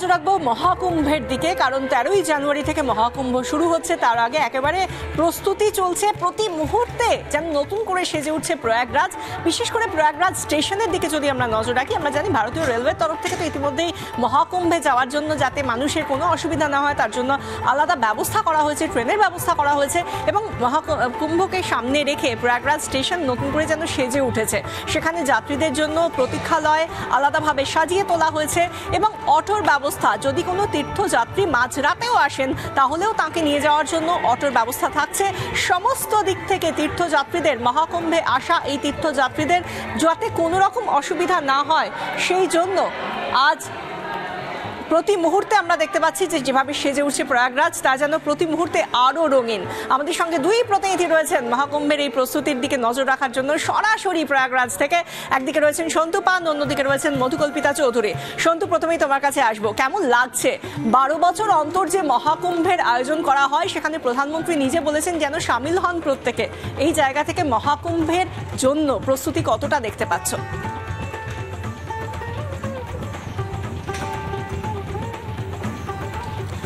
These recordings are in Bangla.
নজর রাখবো মহাকুম্ভের দিকে, কারণ 13ই জানুয়ারি থেকে মহাকুম্ভ শুরু হচ্ছে। তার আগে একেবারে প্রস্তুতি চলছে, প্রতি মুহূর্তে যেন নতুন করে সেজে উঠছে প্রয়াগরাজ। বিশেষ করে প্রয়াগরাজ স্টেশনের দিকে যদি আমরা নজর রাখি, আমরা জানি ভারতীয় রেলওয়ের তরফ থেকে তো ইতিমধ্যেই মহাকুম্ভে যাওয়ার জন্য যাতে মানুষের কোনো অসুবিধা না হয় তার জন্য আলাদা ব্যবস্থা করা হয়েছে, ট্রেনের ব্যবস্থা করা হয়েছে এবং মহাকুম্ভকে সামনে রেখে প্রয়াগরাজ স্টেশন নতুন করে যেন সেজে উঠেছে। সেখানে যাত্রীদের জন্য প্রতীক্ষালয় আলাদাভাবে সাজিয়ে তোলা হয়েছে এবং অটোর ব্যবস্থা, যদি কোনো তীর্থযাত্রী মাঝরাতেও আসেন তাহলেও তাকে নিয়ে যাওয়ার জন্য অটোর ব্যবস্থা থাকছে। সমস্ত দিক থেকে তীর্থযাত্রীদের, মহাকুম্ভে আসা এই তীর্থযাত্রীদের যাতে কোনো রকম অসুবিধা না হয় সেই জন্য আজ প্রতি মুহূর্তে আমরা দেখতে পাচ্ছি যে যেভাবে সেজে উঠছে প্রয়াগরাজ তা যেন প্রতি মুহূর্তে আরও রঙিন। আমাদের সঙ্গে দুই প্রতিনিধি রয়েছেন মহাকুম্ভের এই প্রস্তুতির দিকে নজর রাখার জন্য সরাসরি প্রয়াগরাজ থেকে। একদিকে রয়েছেন সন্তু পান, অন্যদিকে রয়েছেন মধুকল্পিতা চৌধুরী। সন্তু, প্রথমেই তোমার কাছে আসবো, কেমন লাগছে 12 বছর অন্তর যে মহাকুম্ভের আয়োজন করা হয়, সেখানে প্রধানমন্ত্রী নিজে বলেছেন যেন সামিল হন প্রত্যেকে, এই জায়গা থেকে মহাকুম্ভের জন্য প্রস্তুতি কতটা দেখতে পাচ্ছ?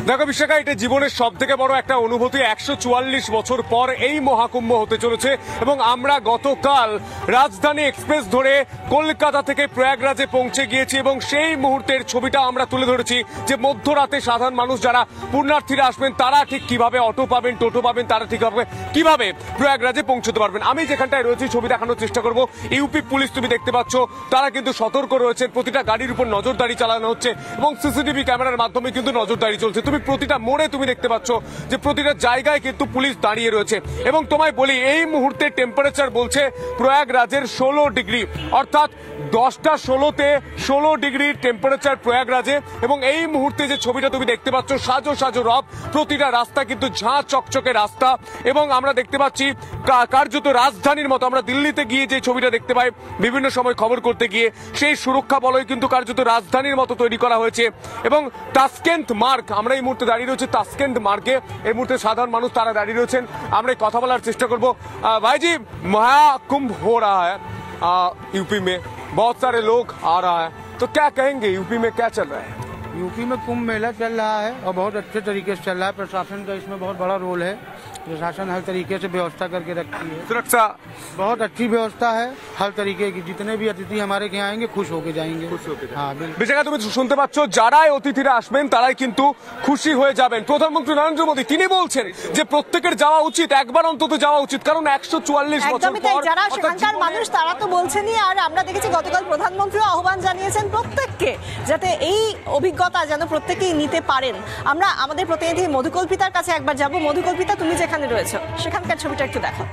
দেখো বিশাখা, এটা জীবনের সব থেকে বড় একটা অনুভূতি। 144 বছর পর এই মহাকুম্ভ হতে চলেছে এবং আমরা গতকাল রাজধানী এক্সপ্রেস ধরে কলকাতা থেকে প্রয়াগরাজে পৌঁছে গিয়েছি এবং সেই মুহূর্তের ছবিটা আমরা তুলে ধরেছি যে মধ্যরাতে সাধারণ মানুষ যারা পুণ্যার্থীরা আসবেন তারা ঠিক কিভাবে অটো পাবেন, টোটো পাবেন, তারা ঠিক কিভাবে প্রয়াগরাজে পৌঁছতে পারবেন। আমি যেখানটায় রয়েছি ছবি দেখানোর চেষ্টা করব। ইউপি পুলিশ তুমি দেখতে পাচ্ছ, তারা কিন্তু সতর্ক রয়েছেন, প্রতিটা গাড়ির উপর নজরদারি চালানো হচ্ছে এবং সিসিটিভি ক্যামেরার মাধ্যমে কিন্তু নজরদারি চলছে। তুমি প্রতিটা মোড়ে তুমি দেখতে পাচ্ছ যে প্রতিটা জায়গায় কিন্তু পুলিশ দাঁড়িয়ে রয়েছে এবং তোমায় বলি এই মুহূর্তে টেম্পারেচার বলছে প্রয়াগরাজের 16 ডিগ্রি, অর্থাৎ 10টা 16তে 16 ডিগ্রি টেম্পারেচার প্রয়াগরাজে। এবং এই মুহূর্তে যে ছবিটা তুমি দেখতে পাচ্ছ, সাজো সাজো রব, প্রতিটা রাস্তা কিন্তু ঝাঁ চকচকে রাস্তা এবং আমরা দেখতে পাচ্ছি কার্যত রাজধানীর মতো। আমরা দিল্লিতে গিয়ে যে ছবিটা দেখতে পাই বিভিন্ন সময় খবর করতে গিয়ে, সেই সুরক্ষা বলয় কিন্তু কার্যত রাজধানীর মতো তৈরি করা হয়েছে। এবং তাসকেন্ট মার্গ, আমরা এই মুহূর্তে দাঁড়িয়ে রয়েছে তাসকেন্ট মার্গে। এই মুহূর্তে সাধারণ মানুষ তারা দাঁড়িয়ে রয়েছেন, আমরা কথা বলার চেষ্টা করবো। ভাইজি, महाकुंभ हो रहा है यूपी में, बहुत सारे लोग आ रहा है, तो क्या कहेंगे यूपी में क्या चल रहा है? यूपी में कुंभ मेला चल रहा है और बहुत अच्छे तरीके से चल रहा है। प्रशासन का इसमें बहुत बड़ा रोल है। प्रशासन हर तरीके से व्यवस्था करके रखती है, सुरक्षा बहुत अच्छी व्यवस्था है। हर तरीके की जितने भी अतिथि हमारे यहाँ आएंगे खुश होके जाएंगे। हाँ बिल्कुल। বিশাখা, তুমি শুনতে পাচ্ছ যারাই অতিথিরা আসবেন তারাই কিন্তু খুশি হয়ে যাবেন। প্রধানমন্ত্রী নরেন্দ্র মোদী তিনি বলছেন যে প্রত্যেকের যাওয়া উচিত, একবার অন্তত যাওয়া উচিত, কারণ 144 বছর পর যারা সেখানকার মানুষ তারা তো বলছেনই। আর আমরা দেখেছি গতকাল প্রধানমন্ত্রী আহ্বান জানিয়েছেন প্রত্যেককে যাতে এই অভিজ্ঞতা যেন প্রত্যেকেই নিতে পারেন। আমরা আমাদের প্রতিনিধি মধুকল্পিতার কাছে একবার যাব। মধুকল্পিতা, তুমি যেখানে রয়েছে সেখানকার ছবিটা একটু দেখো।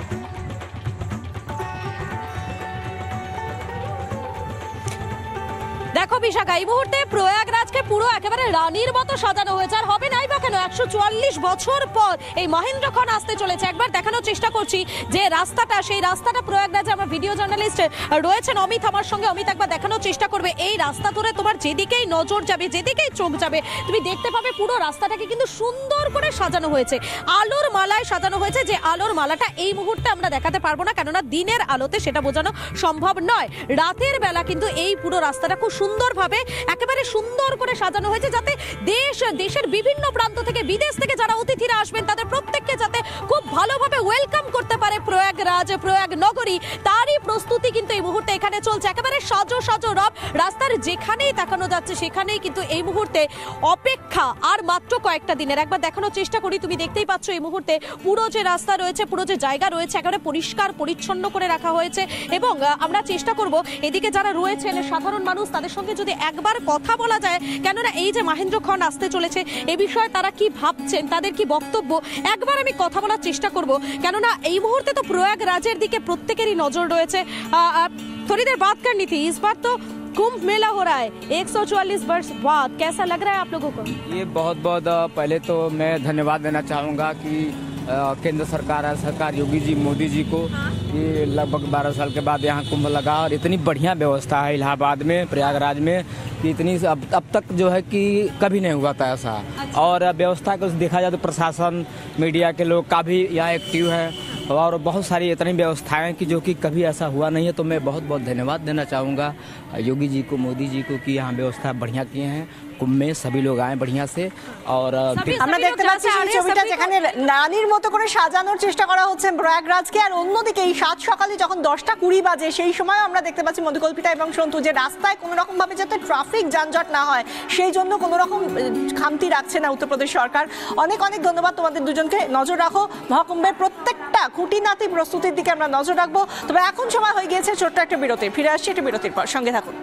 দেখো বিশাখা, এই মুহূর্তে প্রয়াগরাজকে পুরো একেবারে রানীর মতো সাজানো হয়েছে। আর হবে নাই বা কেন, 144 বছর পর এই মহেন্দ্রক্ষণ আসতে চলেছে। একবার দেখানোর চেষ্টা করছি যে রাস্তাটা, সেই রাস্তাটা প্রয়াগরাজে আমরা ভিডিও জার্নালিস্ট রয়েছেন অমিত আমার সঙ্গে। অমিত একবার দেখানোর চেষ্টা করবে। এই রাস্তা ধরে তোমার যেদিকেই নজর যাবে, যেদিকেই চোখ যাবে, তুমি দেখতে পাবে পুরো রাস্তাটাকে কিন্তু সুন্দর করে সাজানো হয়েছে, আলোর মালায় সাজানো হয়েছে। যে আলোর মালাটা এই মুহূর্তে আমরা দেখাতে পারবো না, কেননা দিনের আলোতে সেটা বোঝানো সম্ভব নয়। রাতের বেলা কিন্তু এই পুরো রাস্তাটা খুব সুন্দরভাবে একেবারে সুন্দর করে সাজানো হয়েছে যাতে দেশের বিভিন্ন প্রান্ত থেকে, বিদেশ থেকে যারা অতিথিরা আসবেন তাদের প্রত্যেককে যাতে খুব ভালোভাবে ওয়েলকাম করতে পারে প্রয়াগরাজ, প্রয়াগ নগরী, তারই প্রস্তুতি কিন্তু এই মুহূর্তে এখানে চলছে। একেবারে সাজো সাজো রব, রাস্তার যেখানেই তাকানো যাচ্ছে সেখানেই কিন্তু এই মুহূর্তে অপেক্ষা আর মাত্র কয়েকটা দিনের। একবার দেখানোর চেষ্টা করি। তুমি দেখতেই পাচ্ছ এই মুহূর্তে পুরো যে রাস্তা রয়েছে, পুরো যে জায়গা রয়েছে একেবারে পরিষ্কার পরিচ্ছন্ন করে রাখা হয়েছে এবং আমরা চেষ্টা করব এদিকে যারা রয়েছেন সাধারণ মানুষ তাদের সঙ্গে যদি একবার কথা বলা যায়, কেননা এই যে মহেন্দ্রক্ষণ আসতে চলেছে এ বিষয়ে তারা কি ভাবছেন, তাদের কি বক্তব্য, একবার আমি কথা বলার চেষ্টা করব। কেননা এই মুহূর্তে তো প্রয়াগরাজের দিকে প্রত্যেকেরই নজর রয়েছে। थोड़ी देर बात करनी थी, इस बार तो कुंभ मेला हो रहा है 144 वर्ष बाद, कैसा लग रहा है आप लोगों को? ये बहुत बहुत पहले तो मैं धन्यवाद देना चाहूँगा कि केंद्र सरकार योगी जी, मोदी जी को कि लगभग 12 साल के बाद यहाँ कुंभ लगा और इतनी बढ़िया व्यवस्था है इलाहाबाद में, प्रयागराज में, कि इतनी अब तक जो है कि कभी नहीं हुआ था ऐसा। अच्छा। और व्यवस्था को देखा जाए तो प्रशासन, मीडिया के लोग का भी यहाँ एक्टिव है और बहुत सारी इतनी व्यवस्थाएं कि जो कि कभी ऐसा हुआ नहीं है। तो मैं बहुत बहुत धन्यवाद देना चाहूँगा योगी जी को, मोदी जी को कि यहाँ व्यवस्था बढ़िया किए हैं कुंभ में सभी लोग आए बढ़िया से और আমরা দেখতে পাচ্ছি সেই ছবিটা যেখানে রানীর মতো করে সাজানোর চেষ্টা করা হচ্ছে প্রয়াগরাজকে, আর অন্যদিকে এই 7 সকালে যখন 10:20 বাজে সেই সময় আমরা দেখতে পাচ্ছি মধুকল্পিতা এবং সন্তু যে রাস্তায় কোনো রকম ভাবে যাতে ট্রাফিক যানজট না হয় সেই জন্য কোনো রকম খামতি রাখছে না উত্তরপ্রদেশ সরকার। অনেক অনেক ধন্যবাদ তোমাদের দুজনকে। নজর রাখো মহাকুম্ভের প্রত্যেকটা খুঁটিনাটি প্রস্তুতির দিকে আমরা নজর রাখবো। তবে এখন সময় হয়ে গিয়েছে ছোট্ট একটা বিরতি, ফিরে আসছি একটা বিরতির পর, সঙ্গে থাকুন।